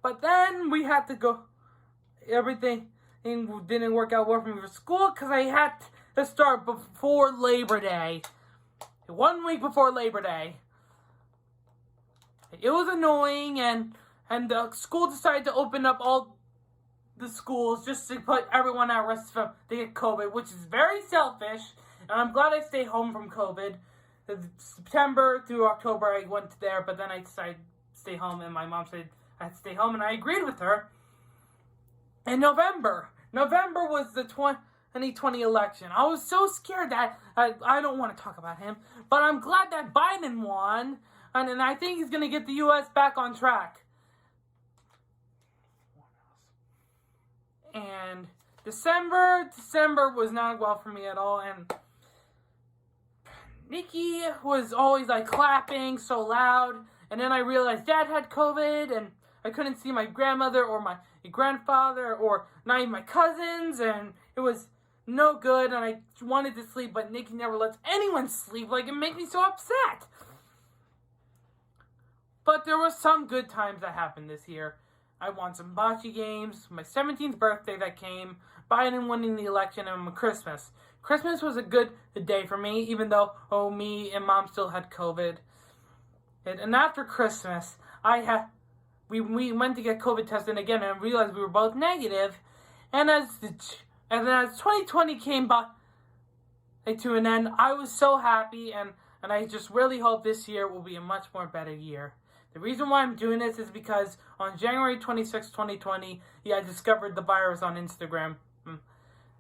But then we had to go, everything didn't work out well for me for school because I had to start before Labor Day. 1 week before Labor Day. It was annoying, and the school decided to open up all the schools just to put everyone at risk to get COVID, which is very selfish, and I'm glad I stayed home from COVID. September through October I went there, but then I decided to stay home, and my mom said I had to stay home, and I agreed with her. In November was the 2020 election. I was so scared that I don't want to talk about him, but I'm glad that Biden won, and I think he's going to get the U.S. back on track. And December was not well for me at all, and Nikki was always like clapping so loud, and then I realized Dad had COVID, and I couldn't see my grandmother or my grandfather or not even my cousins, and it was no good, and I wanted to sleep, but Nikki never lets anyone sleep. Like, it makes me so upset. But there were some good times that happened this year. I won some bocce games, my 17th birthday that came, Biden winning the election, and Christmas. Christmas was a good day for me, even though me and Mom still had COVID. And after Christmas, we went to get COVID tested again, and realized we were both negative. And as 2020 came by to an end, I was so happy, and I just really hope this year will be a much more better year. The reason why I'm doing this is because on January 26, 2020, I discovered the virus on Instagram.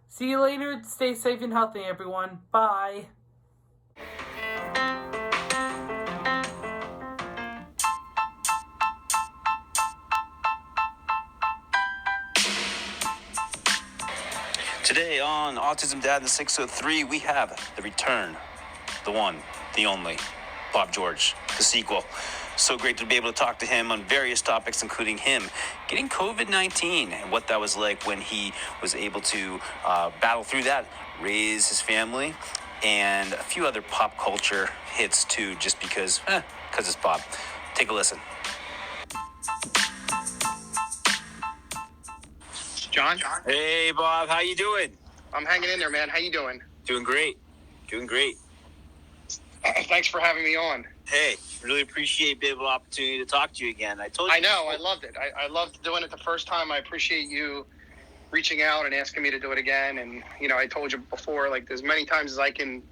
See you later. Stay safe and healthy, everyone. Bye. Today on Autism Dad and the 603, we have the return, the one, the only, Bob George, the sequel. So great to be able to talk to him on various topics, including him getting COVID-19 and what that was like when he was able to battle through that, raise his family, and a few other pop culture hits too, just because it's Bob. Take a listen. John? Hey, Bob. How you doing? I'm hanging in there, man. How you doing? Doing great. Thanks for having me on. Hey, really appreciate being able opportunity to talk to you again. I know. I loved it. I loved doing it the first time. I appreciate you reaching out and asking me to do it again. And, I told you before, like, as many times as I can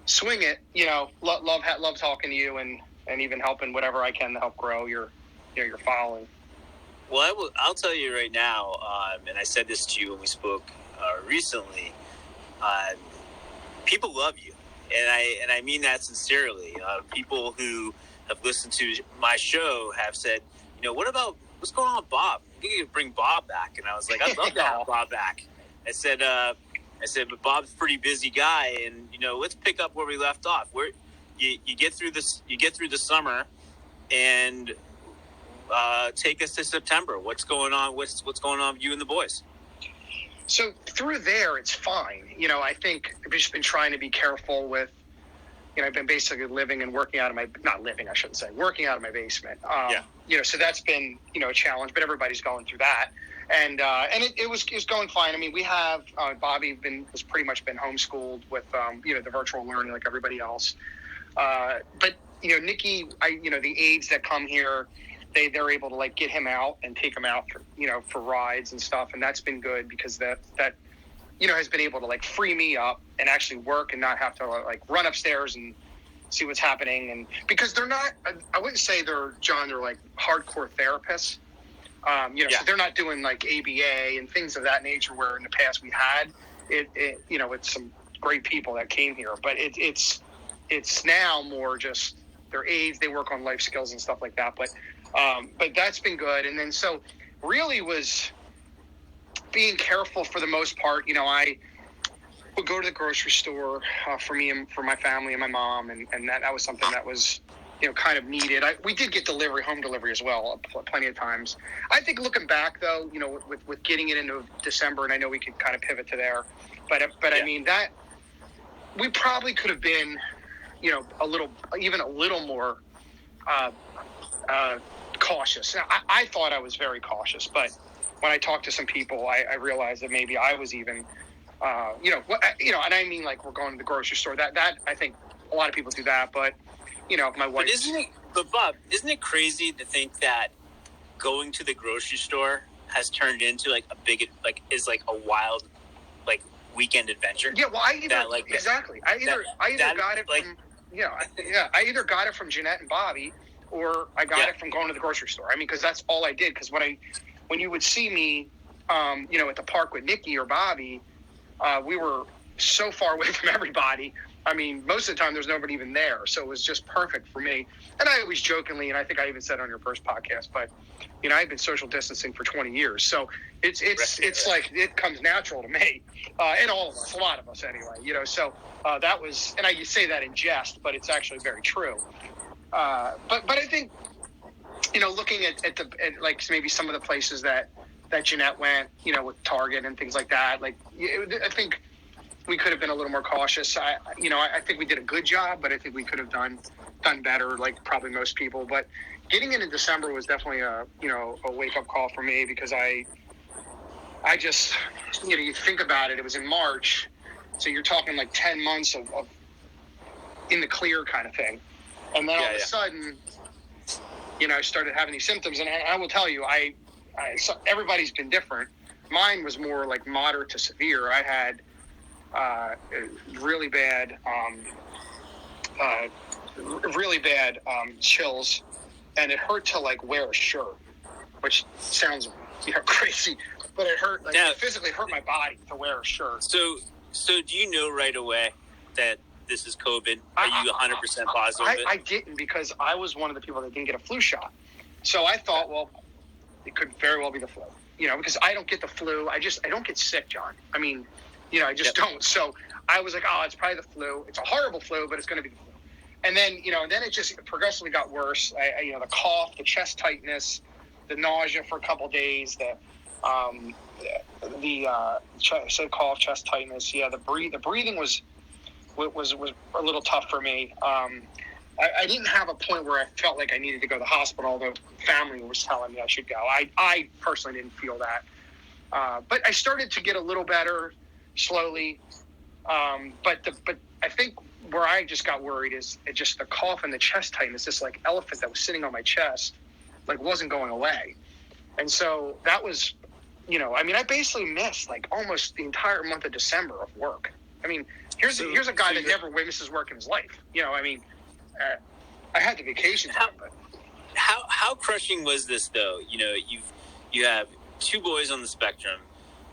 swing it, love talking to you and even helping whatever I can to help grow your following. Well, I'll tell you right now, and I said this to you when we spoke recently, people love you. And I mean that sincerely. People who have listened to my show have said, what's going on with Bob? You could bring Bob back. And I was like, I'd love to have Bob back. I said, but Bob's a pretty busy guy, and let's pick up where we left off. Where you get through the summer, and take us to September. What's going on? What's going on with you and the boys? So through there, it's fine. I think I've just been trying to be careful with, I've been basically working out of my basement. So that's been, a challenge, but everybody's going through that. And it was going fine. I mean, we have, Bobby has pretty much been homeschooled with, the virtual learning like everybody else. But, Nikki, the aides that come here, they're able to like get him out and take him out for rides and stuff, and that's been good because that has been able to like free me up and actually work and not have to like run upstairs and see what's happening. And because they're not, I wouldn't say they're like hardcore therapists, so they're not doing like ABA and things of that nature where in the past we had it's some great people that came here, but it's now more just their aides. They work on life skills and stuff like that, but that's been good. And then so really was being careful for the most part. I would go to the grocery store for me and for my family and my mom, and that was something that was kind of needed. We did get home delivery as well, plenty of times. I think looking back though, with getting it into December, and I know we could kind of pivot to there, but I mean that we probably could have been a little more cautious. I thought I was very cautious, but when I talked to some people, I realized that maybe I was even, and I mean, like, we're going to the grocery store. That I think a lot of people do that, but my wife. But Bob, isn't it crazy to think that going to the grocery store has turned into like is like a wild like weekend adventure? Yeah, well, exactly. I either got it from I either got it from Jeanette and Bobby, or I got it from going to the grocery store. I mean, because that's all I did. Because when you would see me, at the park with Nikki or Bobby, we were so far away from everybody. I mean, most of the time there's nobody even there, so it was just perfect for me. And I always jokingly, and I think I even said on your first podcast, but I've been social distancing for 20 years, so it's like it comes natural to me, and all of us, a lot of us anyway. So that was, and I say that in jest, but it's actually very true. But I think looking at like maybe some of the places that Jeanette went, with Target and things like that, like I think we could have been a little more cautious. I think we did a good job, but I think we could have done better, like probably most people. But getting into December was definitely a wake up call for me, because I just, you think about it, it was in March, so you're talking like 10 months of in the clear kind of thing. And then all of a sudden, I started having these symptoms, and I will tell you, so everybody's been different. Mine was more like moderate to severe. I had really bad chills, and it hurt to like wear a shirt, which sounds crazy, but it hurt, like it physically hurt my body to wear a shirt. So do you know right away that this is COVID? Are you 100% positive? I didn't, because I was one of the people that didn't get a flu shot. So I thought, well, it could very well be the flu, because I don't get the flu. I don't get sick, John. I mean, I just don't. So I was like, oh, it's probably the flu. It's a horrible flu, but it's going to be the flu. And then, then it just progressively got worse. The cough, the chest tightness, the nausea for a couple of days, the cough, chest tightness. Yeah, the breathing was a little tough for me. I didn't have a point where I felt like I needed to go to the hospital, although family was telling me I should go. I personally didn't feel that. But I started to get a little better slowly. But I think where I just got worried is just the cough and the chest tightness, this like elephant that was sitting on my chest, like wasn't going away. And so that was, I basically missed like almost the entire month of December of work. I mean, here's a guy that never misses work in his life. I had the vacation time, but how crushing was this though? You have two boys on the spectrum.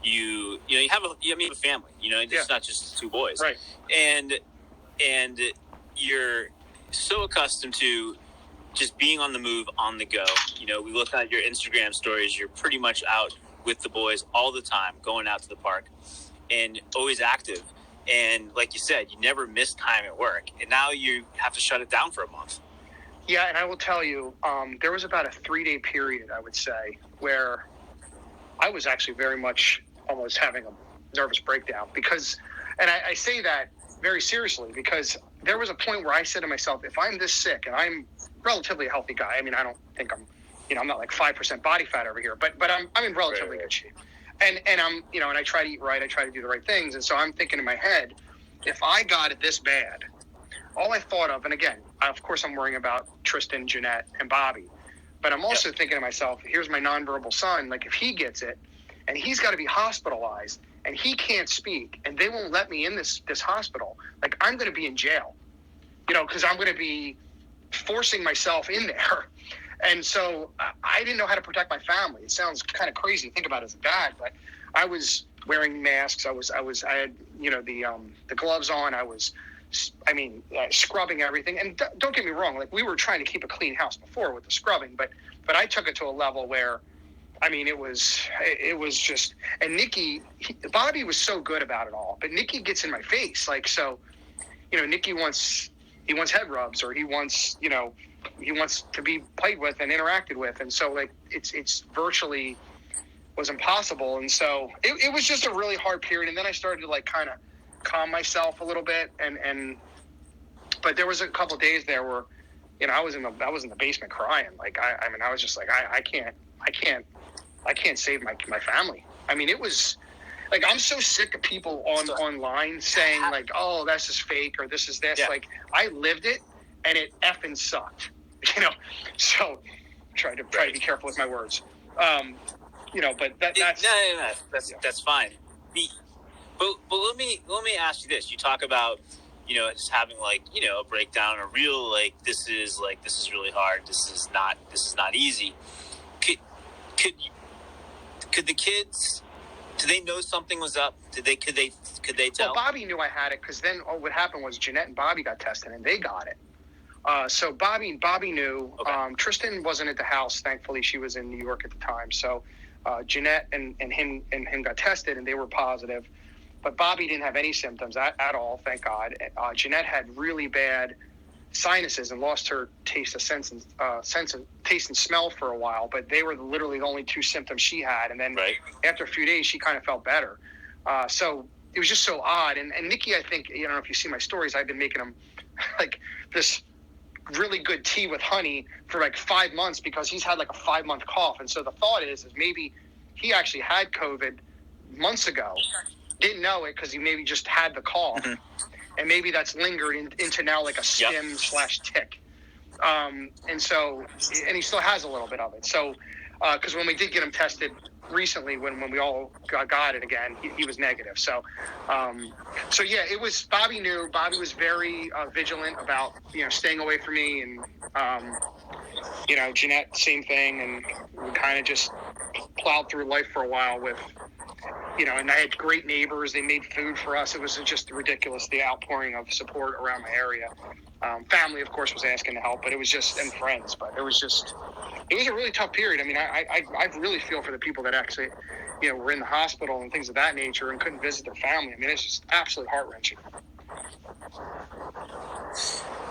You have a family. It's not just two boys, right? And you're so accustomed to just being on the move, on the go. We look at your Instagram stories. You're pretty much out with the boys all the time, going out to the park, and always active. And like you said, you never miss time at work. And now you have to shut it down for a month. Yeah, and I will tell you, there was about a 3-day period, I would say, where I was actually very much almost having a nervous breakdown. Because, and I say that very seriously, because there was a point where I said to myself, if I'm this sick, and I'm relatively a healthy guy, I mean, I don't think I'm, I'm not like 5% body fat over here, but I'm in relatively good shape. And I'm, and I try to eat right, I try to do the right things. And so I'm thinking in my head, if I got it this bad, all I thought of, and again, of course I'm worrying about Tristan, Jeanette, and Bobby, but I'm also thinking to myself, here's my nonverbal son, like if he gets it, and he's got to be hospitalized, and he can't speak, and they won't let me in this hospital, like I'm going to be in jail, because I'm going to be forcing myself in there. And so I didn't know how to protect my family. It sounds kind of crazy to think about as a dad, but I was wearing masks. I had, the gloves on. I was, scrubbing everything. And don't get me wrong. Like we were trying to keep a clean house before with the scrubbing, but I took it to a level where, it was just, and Bobby was so good about it all, but Nikki gets in my face. Like, so, Nikki he wants head rubs, or he wants to be played with and interacted with. And so like it's virtually was impossible. And so it was just a really hard period. And then I started to like kind of calm myself a little bit. But there was a couple of days there where I was in the basement crying. Like, I mean, I was just like, I can't save my family. I mean, it was like, I'm so sick of people online saying like, oh, that's just fake or this is this. Yeah. Like, I lived it and it effing sucked, so try to be careful with my words. But that's that's fine. But let me ask you this. You talk about, just having like, a breakdown, a real, like, this is really hard. This is not easy. Could the kids, do they know something was up? Could they tell? Well, Bobby knew I had it, because then what happened was Jeanette and Bobby got tested and they got it. So Bobby knew. Okay. Tristan wasn't at the house. Thankfully, she was in New York at the time. So Jeanette and him got tested and they were positive. But Bobby didn't have any symptoms at all, thank God. Jeanette had really bad sinuses and lost her taste of taste and smell for a while. But they were literally the only two symptoms she had. And then after a few days, she kind of felt better. So it was just so odd. And Nikki, I think, I don't know if you see my stories, I've been making them like this really good tea with honey for like 5 months, because he's had like a 5-month cough. And so the thought is maybe he actually had COVID months ago, didn't know it because he maybe just had the cough. Mm-hmm. And maybe that's lingered into now like a stim/tick. And he still has a little bit of it. So, because when we did get him tested recently, when we all got it again, he was negative. So yeah, it was, Bobby knew. Bobby was very vigilant about, staying away from me. And, Jeanette, same thing. And we kind of just plowed through life for a while with, and I had great neighbors. They made food for us. It was just ridiculous, the outpouring of support around my area. Family, of course, was asking to help, but it was just, and friends, but it was a really tough period. I mean, I really feel for the people that actually, were in the hospital and things of that nature and couldn't visit their family. I mean, it's just absolutely heart-wrenching.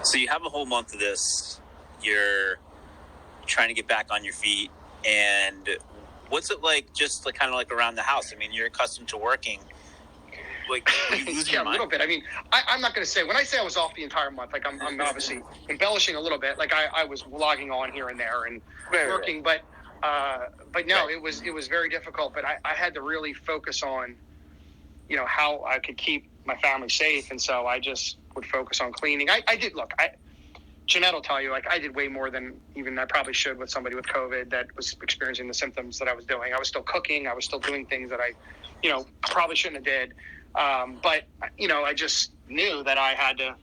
So you have a whole month of this. You're trying to get back on your feet, and what's it like, just like kind of like around the house? I mean, you're accustomed to working. Like, you lose your mind? A little bit. I mean, I'm not going to say, when I say I was off the entire month, like I'm obviously embellishing a little bit. Like I was logging on here and there and working, but no, it was very difficult. But I had to really focus on, how I could keep my family safe. And so I just would focus on cleaning. I did, look, Jeanette will tell you, like, I did way more than even I probably should with somebody with COVID that was experiencing the symptoms that I was doing. I was still cooking. I was still doing things that I probably shouldn't have did. But I just knew that I had to,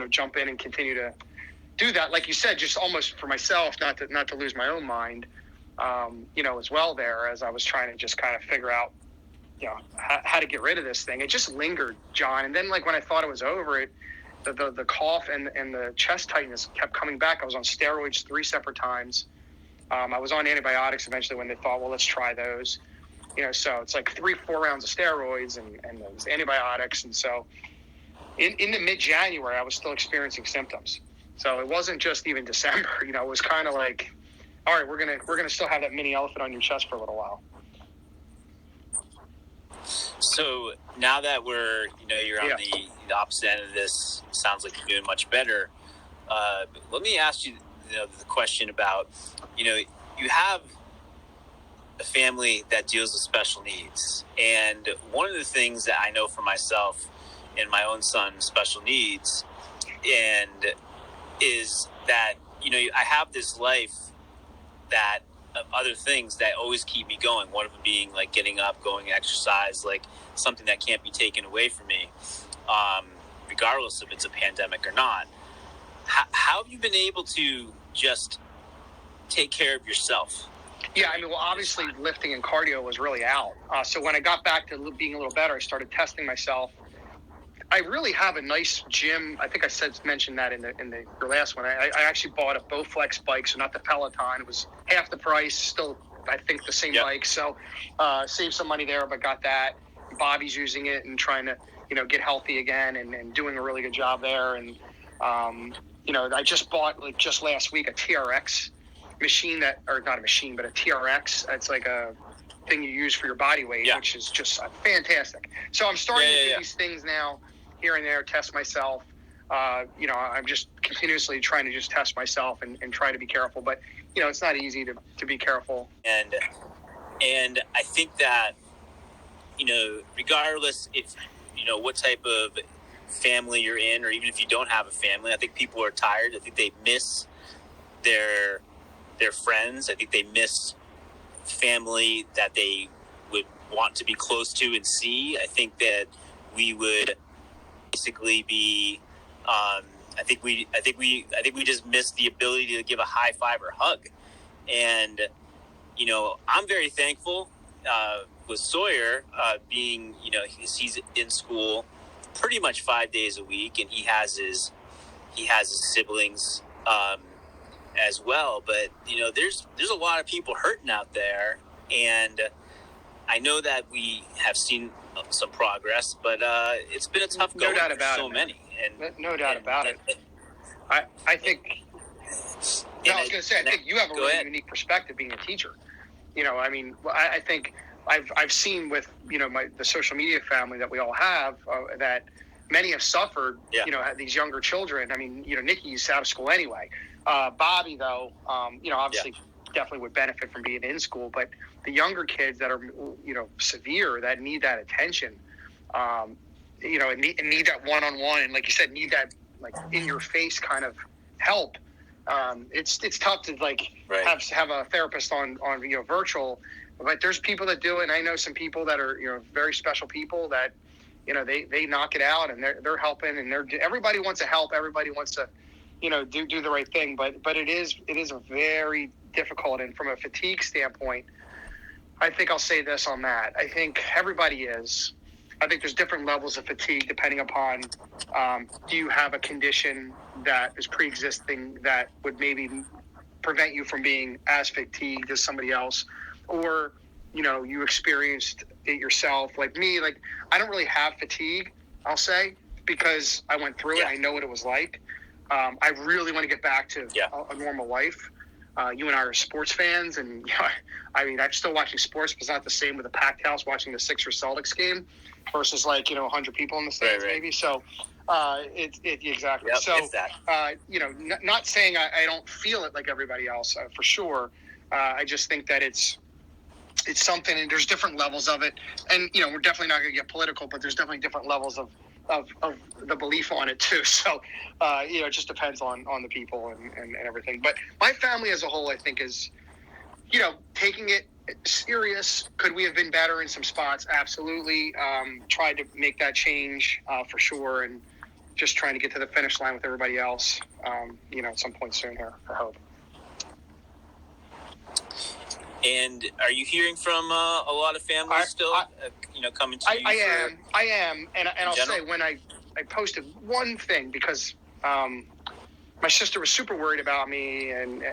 jump in and continue to do that. Like you said, just almost for myself, not to lose my own mind, as well there, as I was trying to just kind of figure out, how to get rid of this thing. It just lingered, John. And then, like, when I thought it was over, the cough and the chest tightness kept coming back. I was on steroids 3 separate times. I was on antibiotics eventually when they thought, well, let's try those. So it's like 3-4 rounds of steroids and those antibiotics. And so in the mid-January, I was still experiencing symptoms. So it wasn't just even December. It was kind of like, all right, we're gonna still have that mini elephant on your chest for a little while. So now that you're on the opposite end of this, sounds like you're doing much better. Let me ask you, the question about, you have a family that deals with special needs. And one of the things that I know for myself and my own son's special needs and is that, I have this life that of other things that always keep me going. One of them being like getting up, going exercise, like something that can't be taken away from me, regardless if it's a pandemic or not. How have you been able to just take care of yourself? Yeah, I mean, well, obviously lifting and cardio was really out. So when I got back to being a little better, I started testing myself. I really have a nice gym. I think I mentioned that in the last one. I actually bought a Bowflex bike, so not the Peloton. It was half the price, still I think the same bike. So saved some money there, but got that. Bobby's using it and trying to get healthy again and doing a really good job there. And I just bought just last week a TRX machine or not a machine, but a TRX. It's like a thing you use for your body weight, which is just fantastic. So I'm starting to do these things now, here and there, test myself. I'm just continuously trying to just test myself and try to be careful. But, it's not easy to be careful. And I think that, regardless if, what type of family you're in, or even if you don't have a family, I think people are tired. I think they miss their friends. I think they miss family that they would want to be close to and see. I think that we would basically be. I think we just miss the ability to give a high five or hug. And I'm very thankful with Sawyer being, he's in school pretty much 5 days a week, and he has his siblings as well. But there's a lot of people hurting out there, and I know that we have seen some progress, but it's been a tough go for so many. And no doubt about it. I think. No, I was going to say, I think you have a really unique perspective being a teacher. I think I've seen with the social media family that we all have that many have suffered. These younger children. Nikki's out of school anyway. Bobby, though, obviously definitely would benefit from being in school, but the younger kids that are severe, that need that attention, and need that one-on-one, and like you said, need that like in your face kind of help. It's tough to have a therapist on virtual, but there's people that do it. And I know some people that are very special people that they knock it out, and they're helping, and everybody wants to help, everybody wants to do the right thing, but it is a very difficult. And from a fatigue standpoint, I think I'll say this on that. I think everybody is. I think there's different levels of fatigue depending upon do you have a condition that is pre-existing that would maybe prevent you from being as fatigued as somebody else, or you experienced it yourself. Like me, I don't really have fatigue, I'll say, because I went through it. I know what it was like. I really want to get back to a normal life. You and I are sports fans, and I'm still watching sports, but it's not the same with a packed house watching the Sixers Celtics game versus 100 people in the stands, maybe. So exactly. Yep, so not saying I don't feel it like everybody else for sure. I just think that it's something, and there's different levels of it, and we're definitely not going to get political, but there's definitely different levels of the belief on it too. So it just depends on the people and everything. But my family as a whole, I think, is taking it serious. Could we have been better in some spots? Absolutely. Tried to make that change for sure, and just trying to get to the finish line with everybody else at some point soon here, I hope. And are you hearing from a lot of families still, coming to you? I am, and I'll say, when I posted one thing, because my sister was super worried about me and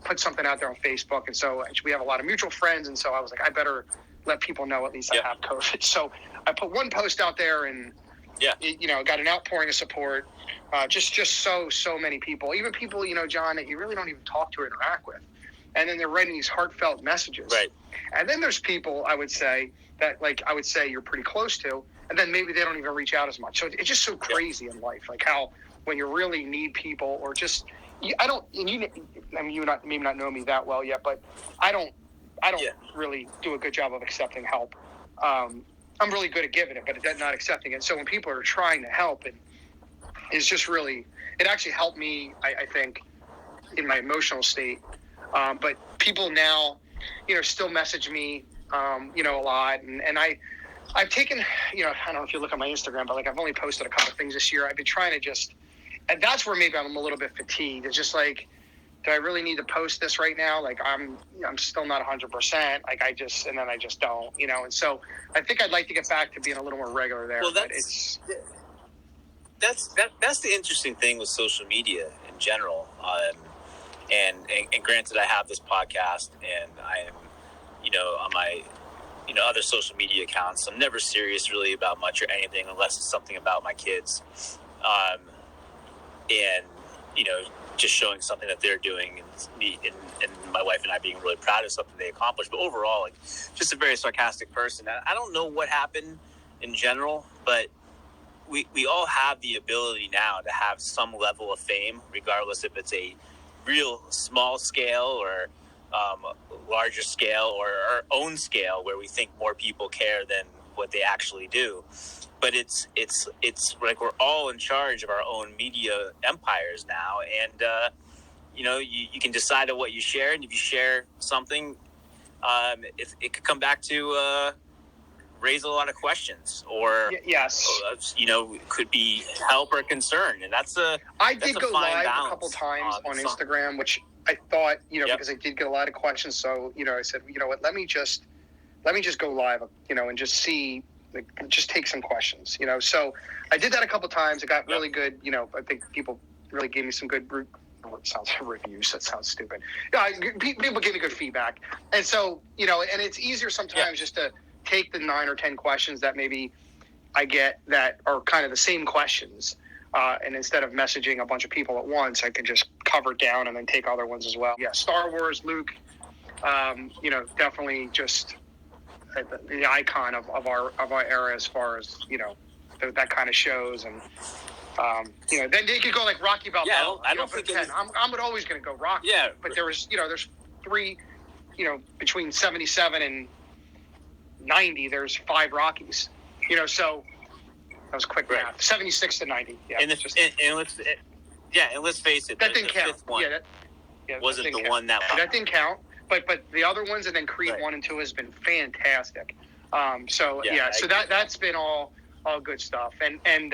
put something out there on Facebook, and so we have a lot of mutual friends, and so I was like, I better let people know at least I have COVID. So I put one post out there, and got an outpouring of support. Just so many people, even people John, that you really don't even talk to or interact with. And then they're writing these heartfelt messages. Right. And then there's people, I would say, that you're pretty close to, and then maybe they don't even reach out as much. So it's just so crazy in life, how when you really need people, or just, you maybe not know me that well yet, but I don't really do a good job of accepting help. I'm really good at giving it, but not accepting it. So when people are trying to help, it's just really, it actually helped me, I think, in my emotional state. But people now, still message me, a lot. And I've taken, I don't know if you look at my Instagram, but I've only posted a couple of things this year. I've been trying to and that's where maybe I'm a little bit fatigued. It's just do I really need to post this right now? I'm still not 100%. I just don't, and so I think I'd like to get back to being a little more regular there. Well, that's the interesting thing with social media in general. And granted, I have this podcast, and I am, on my, other social media accounts, I'm never serious really about much or anything unless it's something about my kids, and just showing something that they're doing, and me and my wife and I being really proud of something they accomplished. But overall, just a very sarcastic person. I don't know what happened in general, but we all have the ability now to have some level of fame, regardless if it's a real small scale or larger scale or our own scale, where we think more people care than what they actually do. But it's like we're all in charge of our own media empires now, and you can decide on what you share, and if you share something, it could come back to raise a lot of questions, or yes, could be help or concern, and I did go live balance, a couple times on Instagram, which I thought, because I did get a lot of questions. So, I said, you know what, let me just go live, and just see, just take some questions, So I did that a couple times. It got really good. I think people really gave me some good reviews. That sounds stupid. Yeah, people gave me good feedback. And so, and it's easier sometimes just to take the 9 or 10 questions that maybe I get that are kind of the same questions. And instead of messaging a bunch of people at once, I can just cover it down and then take other ones as well. Yeah, Star Wars, Luke, definitely just the icon of our era as far as, that kind of shows. And, then they could go like Rocky Balboa. Yeah, I don't think I'm always going to go Rocky. Yeah. But there was, there's 3, between 77 and 90, there's 5 Rockies, so that was quick math. 76 to 90. Yeah. And let's face it, that didn't count. One wasn't the one that didn't count. But the other ones, and then Creed 1 and 2 has been fantastic. So that's been all good stuff. And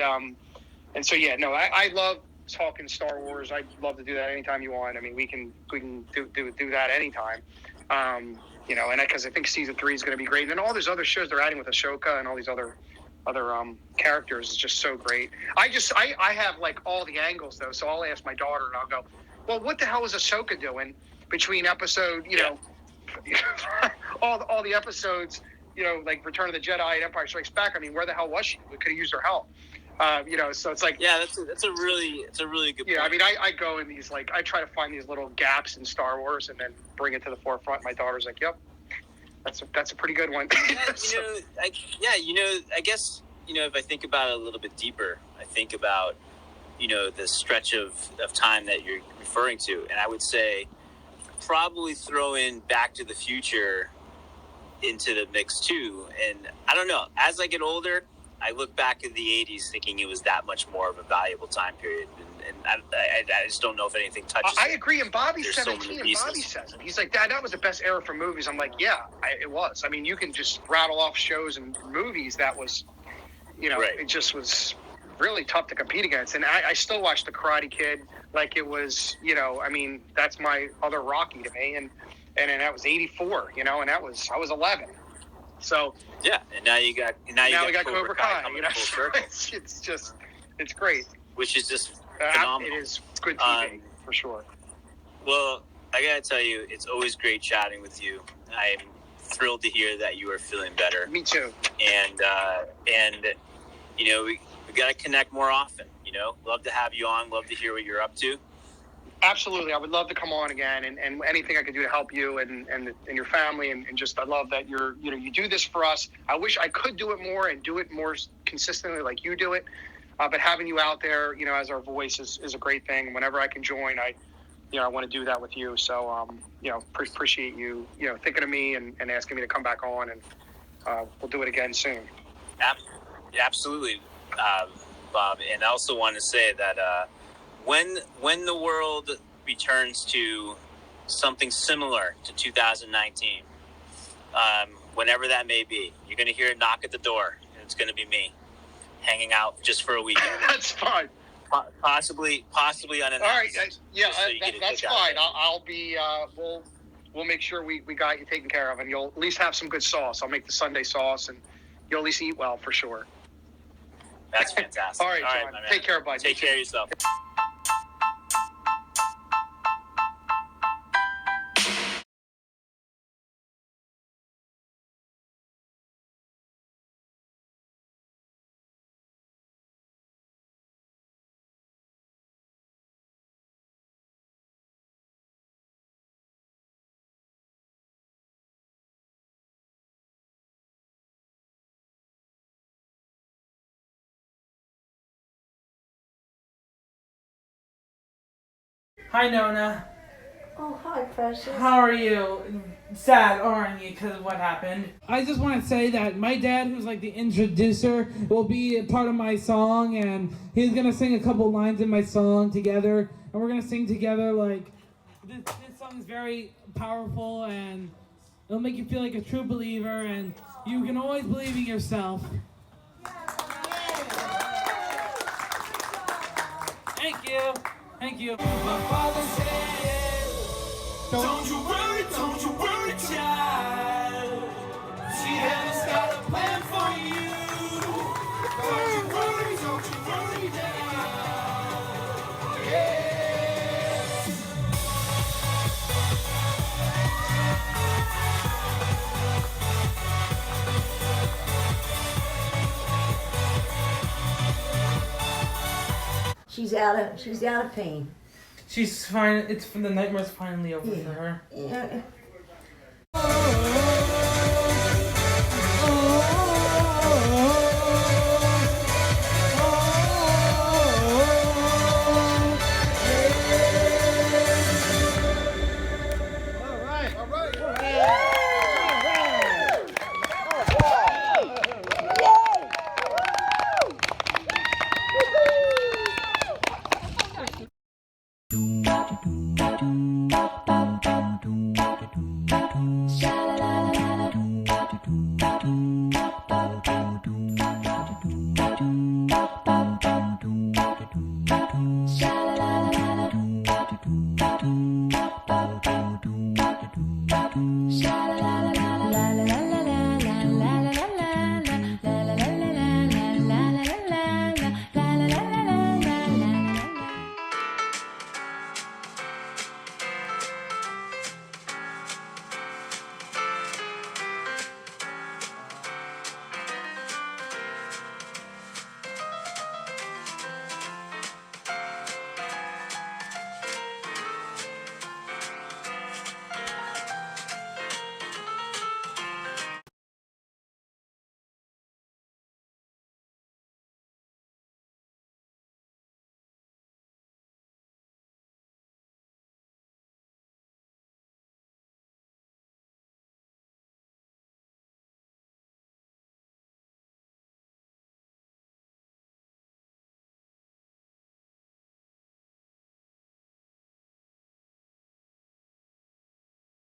so I love talking Star Wars. I'd love to do that anytime you want. I mean, we can do that anytime. And because I think season 3 is going to be great, and then all these other shows they're adding with Ahsoka and all these other characters is just so great. I have like all the angles though, so I'll ask my daughter and I'll go, well, what the hell is Ahsoka doing between episode, all the episodes, like Return of the Jedi and Empire Strikes Back. I mean, where the hell was she? We could have used her help. So it's like, that's a really good point. I mean, I go in these, like, I try to find these little gaps in Star Wars and then bring it to the forefront. My daughter's like, yep, that's a pretty good one. I guess, if I think about it a little bit deeper, I think about, the stretch of time that you're referring to. And I would say probably throw in Back to the Future into the mix too. And I don't know, as I get older, I look back at the 80s thinking it was that much more of a valuable time period. And I just don't know if anything touches I agree. And Bobby's There's 17 so many and pieces. Bobby says it. He's like, Dad, that was the best era for movies. I'm like, yeah, it was. I mean, you can just rattle off shows and movies that was, it just was really tough to compete against. And I still watch The Karate Kid like it was, I mean, that's my other Rocky to me. And that was 84, and I was 11. So yeah, and now we got Cobra Kai. full circle. it's great. Which is just phenomenal. It is good TV for sure. Well, I gotta tell you, it's always great chatting with you. I'm thrilled to hear that you are feeling better. Me too. And we gotta connect more often. Love to have you on. Love to hear what you're up to. Absolutely. I would love to come on again and anything I could do to help you and your family. And just, I love that you do this for us. I wish I could do it more and do it more consistently like you do it. But having you out there, as our voice is a great thing. Whenever I can join, I want to do that with you. So, appreciate you, thinking of me and asking me to come back on, and we'll do it again soon. Absolutely, Bob. And I also want to say that, when the world returns to something similar to 2019, whenever that may be, you're going to hear a knock at the door, and it's going to be me hanging out just for a weekend. That's fine. Possibly unannounced. All right. That's fine. I'll be. We'll make sure we got you taken care of, and you'll at least have some good sauce. I'll make the Sunday sauce, and you'll at least eat well for sure. That's fantastic. All right, John. Take care, bud. Take care of yourself. Hi, Nona. Oh, hi, Precious. How are you? Sad, aren't you, because of what happened? I just want to say that my dad, who's like the introducer, will be a part of my song, and he's going to sing a couple lines in my song together, and we're going to sing together. Like, this song is very powerful, and it'll make you feel like a true believer, and you can always believe in yourself. Thank you. Thank you. My father said, don't you worry, child. She has got a plan for you. Don't you worry now. Yeah. She's out of pain. She's fine. It's from the nightmare's finally over for her. Yeah.